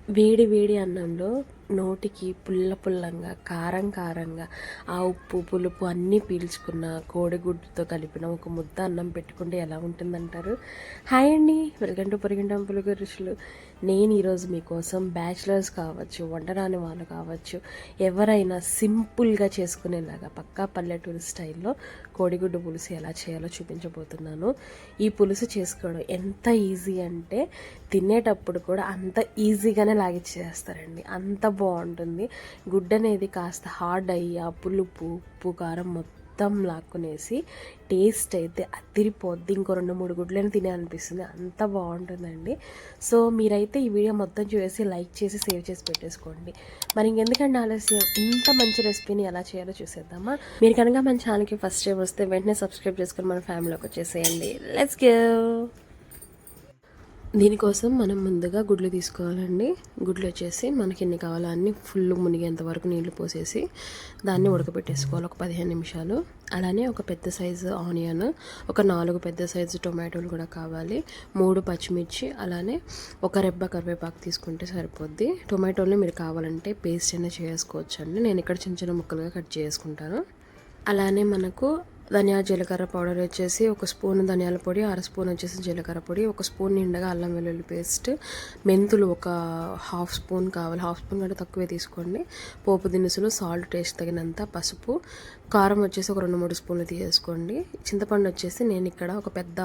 వేడి వేడి అన్నంలో నోటికి పుల్ల పుల్లంగా కారం కారంగా ఆ ఉప్పు పులుపు అన్నీ పీల్చుకున్న కోడిగుడ్డుతో కలిపిన ఒక ముద్ద అన్నం పెట్టుకుంటే ఎలా ఉంటుందంటారు? హాయ్ అండి, వెల్కమ్ టు పొరిగింటం పులుగు రుచులు. నేను ఈరోజు మీకోసం బ్యాచిలర్స్ కావచ్చు, వంట రాని వాళ్ళు కావచ్చు, ఎవరైనా సింపుల్గా చేసుకునేలాగా పక్కా పల్లెటూరు స్టైల్లో కోడిగుడ్డు పులుసు ఎలా చేయాలో చూపించబోతున్నాను. ఈ పులుసు చేసుకోవడం ఎంత ఈజీ అంటే తినేటప్పుడు కూడా అంత ఈజీగానే లాగిచ్చేస్తారండి, అంత బాగుంటుంది. గుడ్డు అనేది కాస్త హార్డ్ అయ్యి ఆ పులుపు ఉప్పు కారం మొత్తం లాక్కునేసి టేస్ట్ అయితే అదిరిపోద్ది. ఇంకో 2-3 గుడ్లను తినే అనిపిస్తుంది, అంత బాగుంటుందండి. సో మీరైతే ఈ వీడియో మొత్తం చూసి లైక్ చేసి సేవ్ చేసి పెట్టేసుకోండి. మరి ఇంకెందుకంటే ఆలస్యం, ఇంత మంచి రెసిపీని ఎలా చేయాలో చూసేద్దామా. మీరు కనుక మన ఛానల్కి ఫస్ట్ టైం వస్తే వెంటనే సబ్స్క్రైబ్ చేసుకొని మన ఫ్యామిలీలోకి వచ్చేసేయండి. Let's go. దీనికోసం మనం ముందుగా గుడ్లు తీసుకోవాలండి. గుడ్లు వచ్చేసి మనకి ఎన్ని కావాలో అన్ని ఫుల్ మునిగేంత వరకు నీళ్లు పోసేసి దాన్ని ఉడకబెట్టేసుకోవాలి ఒక 15 నిమిషాలు. అలానే ఒక పెద్ద సైజు ఆనియన్, ఒక 4 పెద్ద సైజు టొమాటోలు కూడా కావాలి, 3 పచ్చిమిర్చి, అలానే ఒక రెబ్బ కరివేపాకు తీసుకుంటే సరిపోద్ది. టొమాటోల్ని మీరు కావాలంటే పేస్ట్ అయినా చేసుకోవచ్చు అండి. నేను ఇక్కడ చిన్న చిన్న ముక్కలుగా కట్ చేసుకుంటాను. అలానే మనకు ధనియాల జీలకర్ర పౌడర్ వచ్చేసి ఒక స్పూన్ ధనియాల పొడి, 1/2 స్పూన్ వచ్చేసి జీలకర్ర పొడి, ఒక స్పూన్ నిండగా అల్లం వెల్లుల్లి పేస్ట్, మెంతులు ఒక 1/2 స్పూన్ కావాలి, 1/2 స్పూన్ కంటే తక్కువే తీసుకోండి, పోపు దినుసులు, సాల్ట్ టేస్ట్ తగినంత, పసుపు, కారం వచ్చేసి ఒక 2-3 స్పూన్లు తీసుకోండి. చింతపండు వచ్చేసి నేను ఇక్కడ ఒక పెద్ద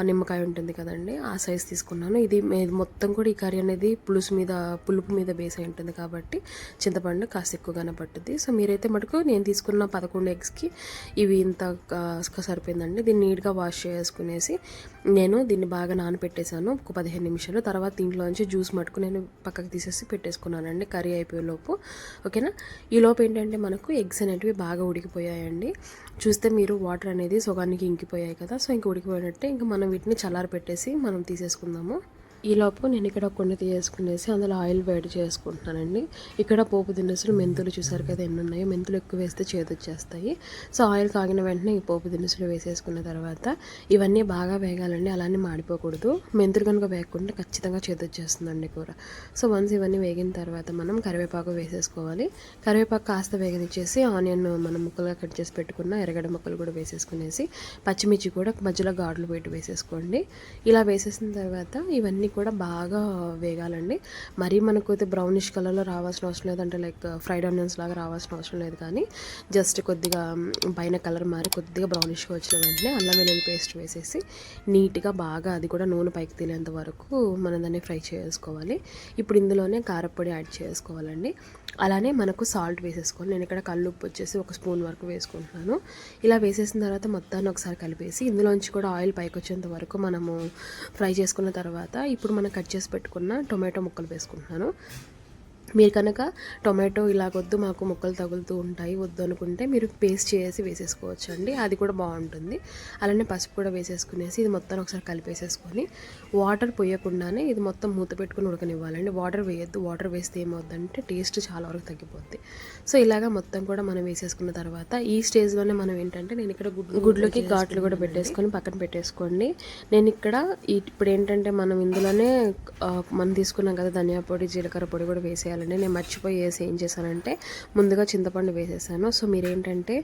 నిమ్మకాయ ఉంటుంది కదండి, ఆ సైజ్ తీసుకున్నాను. ఇది మొత్తం కూడా ఈ కర్రీ అనేది పులుపు మీద బేస్ అయి ఉంటుంది కాబట్టి చింతపండు కాస్త ఎక్కువగానే పట్టుద్ది. సో మీరైతే మటుకు నేను తీసుకున్న 11 ఎగ్స్కి ఇవి ఇంత సరిపోయిందండి. దీన్ని నీట్గా వాష్ చేసుకునేసి నేను దీన్ని బాగా నానపెట్టేశాను ఒక 15 నిమిషాలు. తర్వాత దీంట్లోంచి జ్యూస్ మటుకు నేను పక్కకు తీసేసి పెట్టేసుకున్నానండి కర్రీ అయిపోయేలోపు. ఓకేనా. ఈలోపు ఏంటంటే మనకు ఎగ్స్ అనేటివి బాగా ఉడికిపోయాయండి. చూస్తే మీరు వాటర్ అనేది సగానికి ఇంకిపోయాయి కదా, సో ఇంక ఉడికిపోయినట్టే. ఇంకా మనం వీటిని చల్లారి పెట్టేసి మనం తీసేసుకుందాము. ఈలోపు నేను ఇక్కడ కొన్ని తీసుకునేసి అందులో ఆయిల్ వేడి చేసుకుంటున్నానండి. ఇక్కడ పోపు దినుసులు, మెంతులు చూసారు కదా ఎన్ని ఉన్నాయో. మెంతులు ఎక్కువ వేస్తే చేదొచ్చేస్తాయి. సో ఆయిల్ కాగిన వెంటనే ఈ పోపు దినుసులు వేసేసుకున్న తర్వాత ఇవన్నీ బాగా వేగాలండి, అలానే మాడిపోకూడదు. మెంతులు కనుక వేయకుంటే ఖచ్చితంగా చేదొచ్చేస్తుందండి కూర. సో వన్స్ ఇవన్నీ వేగిన తర్వాత మనం కరివేపాకు వేసేసుకోవాలి. కరివేపాకు కాస్త వేగనిచ్చేసి ఆనియన్ మనం ముక్కలుగా కట్ చేసి పెట్టుకున్న ఎర్రగడ్డ ముక్కలు కూడా వేసేసుకునేసి పచ్చిమిర్చి కూడా మధ్యలో ఘాట్లు పెట్టి వేసేసుకోండి. ఇలా వేసేసిన తర్వాత ఇవన్నీ కూడా బాగా వేగాలండి. మరీ మనకు అయితే బ్రౌనిష్ కలర్లో రావాల్సిన అవసరం లేదంటే లైక్ ఫ్రైడ్ ఆనియన్స్ లాగా రావాల్సిన అవసరం లేదు, కానీ జస్ట్ కొద్దిగా పైన కలర్ మారి కొద్దిగా బ్రౌనిష్గా వచ్చిన వెంటనే అల్లం వెల్లుల్లి పేస్ట్ వేసేసి నీట్గా బాగా అది కూడా నూనె పైకి తేలేంత వరకు మనం దాన్ని ఫ్రై చేసుకోవాలి. ఇప్పుడు ఇందులోనే కారపొడి యాడ్ చేసుకోవాలండి. అలానే మనకు సాల్ట్ వేసేసుకోవాలి. నేను ఇక్కడ కల్లుప్పు వచ్చేసి 1 స్పూన్ వరకు వేసుకుంటున్నాను. ఇలా వేసేసిన తర్వాత మొత్తాన్ని ఒకసారి కలిపేసి ఇందులోంచి కూడా ఆయిల్ పైకి వచ్చేంత వరకు మనము ఫ్రై చేసుకున్న తర్వాత ఇప్పుడు మనం కట్ చేసి పెట్టుకున్న టొమాటో ముక్కలు వేసుకుంటున్నాను. మీరు కనుక టొమాటో ఇలాగొద్దు మాకు ముక్కలు తగులుతూ ఉంటాయి వద్దు అనుకుంటే మీరు పేస్ట్ చేసి వేసేసుకోవచ్చు అండి, అది కూడా బాగుంటుంది. అలానే పసుపు కూడా వేసేసుకునేసి ఇది మొత్తం ఒకసారి కలిపేసేసుకొని వాటర్ పోయకుండానే ఇది మొత్తం మూత పెట్టుకుని ఉడకనివ్వాలండి. వాటర్ వేయొద్దు, వాటర్ వేస్తే ఏమవుద్దంటే టేస్ట్ చాలా వరకు తగ్గిపోద్ది. సో ఇలాగా మొత్తం కూడా మనం వేసేసుకున్న తర్వాత ఈ స్టేజ్లోనే మనం ఏంటంటే నేను ఇక్కడ గుడ్లోకి ఘాట్లు కూడా పెట్టేసుకొని పక్కన పెట్టేసుకోండి. నేను ఇక్కడ ఇప్పుడు ఏంటంటే మనం ఇందులోనే మనం తీసుకున్నాం కదా ధనియా పొడి, జీలకర్ర పొడి కూడా వేసేయాలి. నేను మర్చిపోయి ఏం చేశానంటే ముందుగా చింతపండు వేసేసాను. సో మీరేంటంటే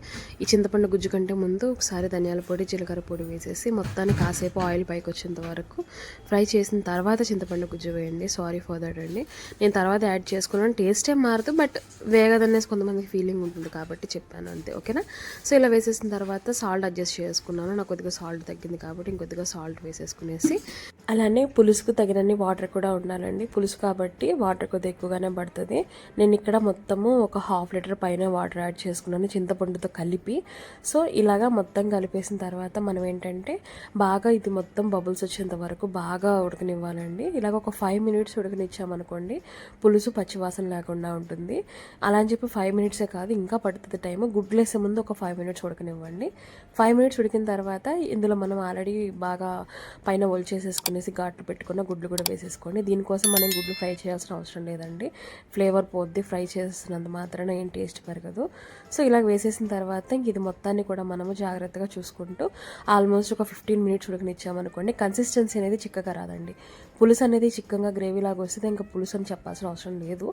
ఈ చింతపండు గుజ్జు కంటే ముందు ఒకసారి ధనియాల పొడి, జీలకర్ర పొడి వేసేసి మొత్తాన్ని కాసేపు ఆయిల్ పైకి వచ్చేంత వరకు ఫ్రై చేసిన తర్వాత చింతపండు గుజ్జు వేయండి. సారీ ఫర్ దట్ అండి, నేను తర్వాత యాడ్ చేసుకున్నాను. టేస్ట్ ఏం మారదు, బట్ వేగదనేసి కొంతమందికి ఫీలింగ్ ఉంటుంది కాబట్టి చెప్పాను అంతే. ఓకేనా. సో ఇలా వేసేసిన తర్వాత సాల్ట్ అడ్జస్ట్ చేసుకున్నాను. నాకు కొద్దిగా సాల్ట్ తగ్గింది కాబట్టి ఇంకొద్దిగా సాల్ట్ వేసేసుకునేసి అలానే పులుసుకు తగినన్ని వాటర్ కూడా ఉండాలండి. పులుసు కాబట్టి వాటర్ కొద్దిగా ఎక్కువగానే పడుతుంది. నేను ఇక్కడ మొత్తము ఒక 1/2 లీటర్ పైన వాటర్ యాడ్ చేసుకున్నాను చింతపండుతో కలిపి. సో ఇలాగా మొత్తం కలిపేసిన తర్వాత మనం ఏంటంటే బాగా ఇది మొత్తం బబుల్స్ వచ్చేంత వరకు బాగా ఉడకనివ్వాలండి. ఇలాగ ఒక 5 మినిట్స్ ఉడకనిచ్చామనుకోండి పులుసు పచ్చివాసన లేకుండా ఉంటుంది. అలా అని చెప్పి 5 మినిట్సే కాదు, ఇంకా పడుతుంది టైం. గుడ్లు వేసే ముందు ఒక 5 మినిట్స్ ఉడకనివ్వండి. 5 మినిట్స్ ఉడికిన తర్వాత ఇందులో మనం ఆల్రెడీ బాగా పైన ఒలిచేసేసుకునేసి ఘాట్లు పెట్టుకున్న గుడ్లు కూడా వేసేసుకోండి. దీనికోసం మనం గుడ్లు ఫ్రై చేయాల్సిన అవసరం లేదండి, ఫ్లేవర్ పోద్ది. ఫ్రై చేసినంత మాత్రాన ఏం టేస్ట్ పెరగదు. సో ఇలా వేసేసిన తర్వాత ఇది మొత్తాన్ని కూడా మనము జాగ్రత్తగా చూసుకుంటూ ఆల్మోస్ట్ ఒక 15 మినిట్స్ ఉడకనిచ్చామనుకోండి. కన్సిస్టెన్సీ అనేది చిక్కగా రాదండి, పులుసు అనేది చిక్కగా గ్రేవీ లాగా వస్తే ఇంకా పులుసు అని చెప్పాల్సిన అవసరం లేదు.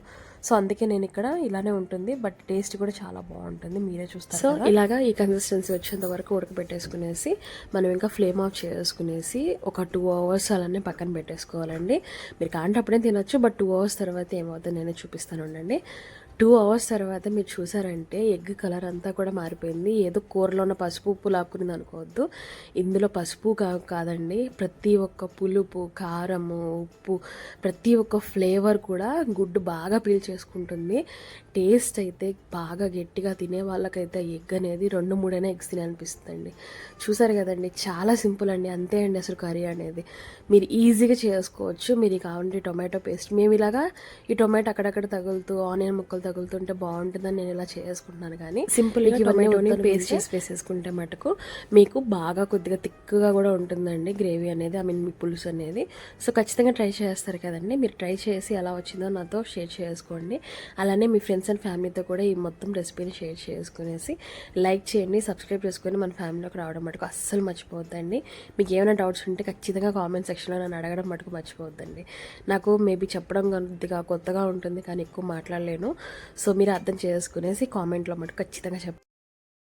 సో అందుకే నేను ఇక్కడ ఇలానే ఉంటుంది, బట్ టేస్ట్ కూడా చాలా బాగుంటుంది, మీరే చూస్తారు. సో ఇలాగా ఈ కన్సిస్టెన్సీ వచ్చేంత వరకు ఉడకబెట్టేసుకునేసి మనం ఇంకా ఫ్లేమ్ ఆఫ్ చేసుకునేసి ఒక 2 అవర్స్ అలానే పక్కన పెట్టేసుకోవాలండి. మీరు కాంటే అప్పుడే తినొచ్చు, బట్ 2 అవర్స్ తర్వాత ఏమవుతుందో నేనే చూపిస్తాను ఉండండి. 2 అవర్స్ తర్వాత మీరు చూసారంటే ఎగ్ కలర్ అంతా కూడా మారిపోయింది. ఏదో కూరలో ఉన్న పసుపు ఉప్పు లాక్కునింది అనుకోవద్దు. ఇందులో పసుపు కాదండి, ప్రతి ఒక్క పులుపు, కారము, ఉప్పు, ప్రతి ఒక్క ఫ్లేవర్ కూడా గుడ్డు బాగా పీల్ చేసుకుంటుంది. టేస్ట్ అయితే బాగా గట్టిగా తినే వాళ్ళకైతే ఎగ్ అనేది 2-3 ఎగ్స్ తినాలనిపిస్తుందండి. చూసారు కదండి, చాలా సింపుల్ అండి, అంతే అండి అసలు కర్రీ అనేది. మీరు ఈజీగా చేసుకోవచ్చు. మీరు కావాలంటే టొమాటో పేస్ట్, మేము ఇలాగా ఈ టొమాటో అక్కడక్కడ తగులుతూ ఆనియన్ ముక్కలు తగులుతుంటే బాగుంటుందని నేను ఇలా చేసుకుంటున్నాను. కానీ సింపుల్గా టొమాటోని పేస్ట్ చేసి వేసేసుకుంటే మటుకు మీకు బాగా కొద్దిగా థిక్గా కూడా ఉంటుందండి గ్రేవీ అనేది, మీ పులుసు అనేది. సో ఖచ్చితంగా ట్రై చేస్తారు కదండి. మీరు ట్రై చేసి ఎలా వచ్చిందో నాతో షేర్ చేసుకోండి. అలానే మీ ఫ్రెండ్స్ అండ్ ఫ్యామిలీతో కూడా ఈ మొత్తం రెసిపీని షేర్ చేసుకునేసి లైక్ చేయండి, సబ్స్క్రైబ్ చేసుకొని మన ఫ్యామిలీలోకి రావడం మటుకు అస్సలు మర్చిపోవద్దండి. మీకు ఏమైనా డౌట్స్ ఉంటే ఖచ్చితంగా కామెంట్ సెక్షన్లో నన్ను అడగడం మటుకు మర్చిపోవద్దండి. నాకు మేబీ చెప్పడం కొద్దిగా కొత్తగా ఉంటుంది, కానీ ఎక్కువ మాట్లాడలేను. సో మీరు అర్థం చేసుకునేసి కామెంట్లో మటుకు ఖచ్చితంగా చెప్పండి.